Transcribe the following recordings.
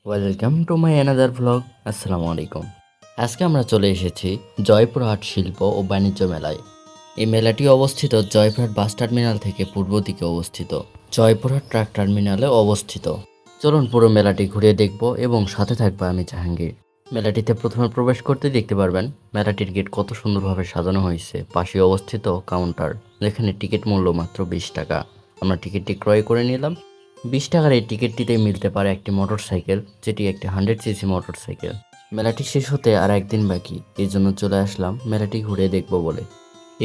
Welcome to my another vlog. আসসালামু আলাইকুম। আজকে আমরা চলে এসেছি জয়পুরহাট শিল্প ও বাণিজ্য মেলায়। এই মেলাটি অবস্থিত জয়পুরহাট বাস টার্মিনাল থেকে পূর্ব দিকে অবস্থিত, জয়পুরহাট ট্রাক টার্মিনালে অবস্থিত। চলুন পুরো মেলাটি ঘুরে দেখব এবং সাথে থাকবো আমি জাহাঙ্গীর। মেলাটিতে প্রথমে প্রবেশ করতে দেখতে পারবেন মেলাটির গেট কত সুন্দরভাবে সাজানো হয়েছে। পাশে অবস্থিত কাউন্টার, যেখানে টিকিট মূল্য মাত্র 20 টাকা। আমরা টিকিটটি ক্রয় করে নিলাম। 20 টাকার এই টিকিটটিতে মিলতে পারে একটি মোটরসাইকেল, যেটি একটি 100 সিসি মোটরসাইকেল। মেলাটি শেষ হতে আর একদিন বাকি, এই জন্য চলে আসলাম মেলাটি ঘুরে দেখব বলে।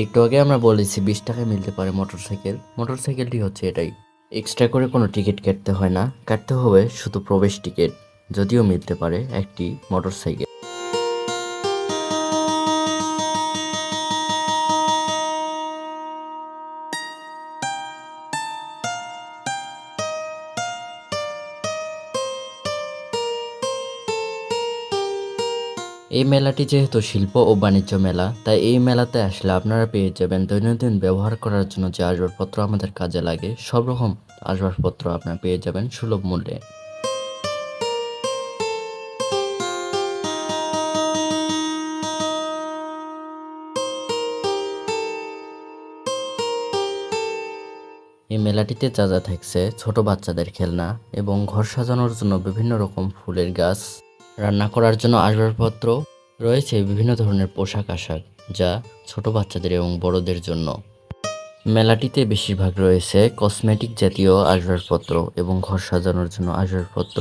একটু আগে আমরা বলেছি 20 টাকায় মিলতে পারে মোটরসাইকেল। মোটরসাইকেলটি হচ্ছে এটাই, এক্সট্রা করে কোনো টিকিট কাটতে হয় না, কাটতে হবে শুধু প্রবেশ টিকিট। যদিও মিলতে পারে একটি মোটরসাইকেল। এই মেলাটি যেহেতু শিল্প ও বাণিজ্য মেলা, তাই এই মেলাতে আসলে আপনারা পেয়ে যাবেন দৈনন্দিন ব্যবহার করার জন্য যে আসবাবপত্র আমাদের কাজে লাগে, সব রকম আসবাবপত্র আপনারা পেয়ে যাবেন সুলভ মূল্যে। এই মেলাটিতে যা যা থাকছে ছোট বাচ্চাদের খেলনা এবং ঘর সাজানোর জন্য বিভিন্ন রকম ফুলের গাছ, রান্না করার জন্য আসবাবপত্র, রয়েছে বিভিন্ন ধরনের পোশাক আশাক যা ছোট বাচ্চাদের এবং বড়দের জন্য। মেলাটিতে বেশিরভাগ রয়েছে কসমেটিক জাতীয় আসবাবপত্র এবং ঘর সাজানোর জন্য আসবাবপত্র।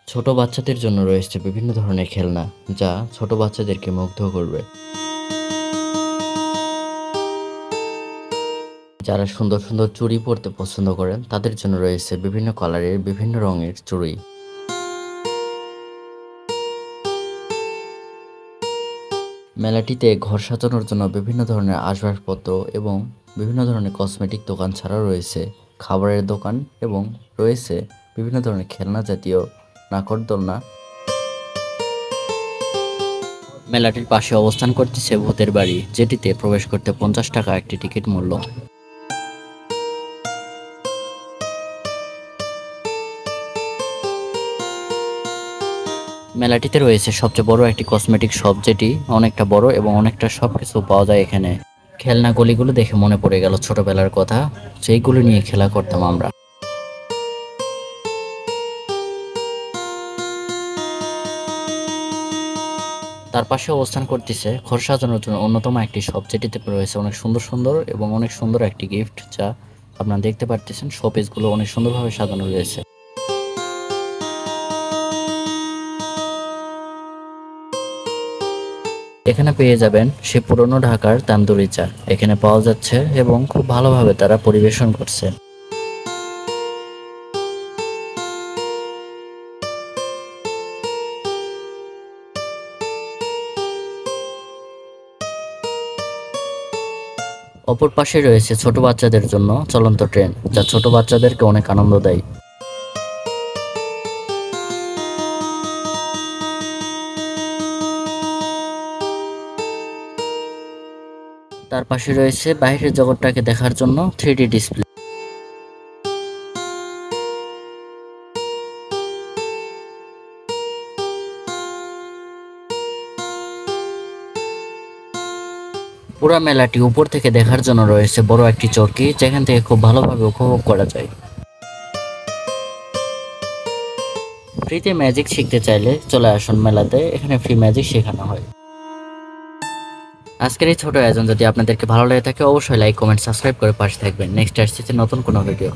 ছোট বাচ্চাদের জন্য রয়েছে বিভিন্ন ধরনের খেলনা যা ছোট বাচ্চাদেরকে মুগ্ধ করবে। যারা সুন্দর সুন্দর চুড়ি পরতে পছন্দ করেন তাদের জন্য রয়েছে বিভিন্ন কালারের বিভিন্ন রঙের চুড়ি। মেলাটিতে ঘর সাজানোর জন্য বিভিন্ন ধরনের আসবাবপত্র এবং বিভিন্ন ধরনের কসমেটিক দোকান ছাড়াও রয়েছে খাবারের দোকান এবং রয়েছে বিভিন্ন ধরনের খেলনা জাতীয় নাকরদোলনা। মেলাটির পাশে অবস্থান করতেছে ভূতের বাড়ি, যেটিতে প্রবেশ করতে 50 টাকা একটি টিকিট মূল্য। মেলাটিতে রয়েছে সবচেয়ে বড় একটি কসমেটিক শপ, যেটি অনেকটা বড় এবং অনেকটা সবকিছু পাওয়া যায় এখানে। খেলনা গলিগুলো দেখে মনে পড়ে গেল ছোটবেলার কথা, সেইগুলো নিয়ে খেলা করতাম আমরা। তার পাশে অবস্থান করতেছে ঘর সাজানোর জন্য অন্যতম একটি শপ, যেটিতে রয়েছে অনেক সুন্দর সুন্দর এবং অনেক সুন্দর একটি গিফট, যা আপনারা দেখতে পারতেছেন। শোপিসগুলো অনেক সুন্দরভাবে সাজানো রয়েছে। এখানে পেয়ে যাবেন সে পুরনো ঢাকার তান্দুরি চা, এখানে পাওয়া যাচ্ছে এবং খুব ভালোভাবে তারা পরিবেশন করছে। অপর পাশে রয়েছে ছোট বাচ্চাদের জন্য চলন্ত ট্রেন, যা ছোট বাচ্চাদেরকে অনেক আনন্দ দেয়। তার পাশে রয়েছে বাইরের জগৎটাকে দেখার জন্য 3D ডিসপ্লে। পুরা মেলাটি উপর থেকে দেখার জন্য রয়েছে বড় একটি চরকি, যেখান থেকে খুব ভালোভাবে উপভোগ করা যায়। ফ্রিতে ম্যাজিক শিখতে চাইলে চলে আসুন মেলাতে, এখানে ফ্রি ম্যাজিক শেখানো হয়। আজকের এই ছোট আয়োজন যদি আপনাদেরকে ভালো লেগে থাকে, অবশ্যই লাইক, কমেন্ট, সাবস্ক্রাইব করে পাশে থাকবেন। নেক্সট আসছে নতুন কোনো ভিডিও।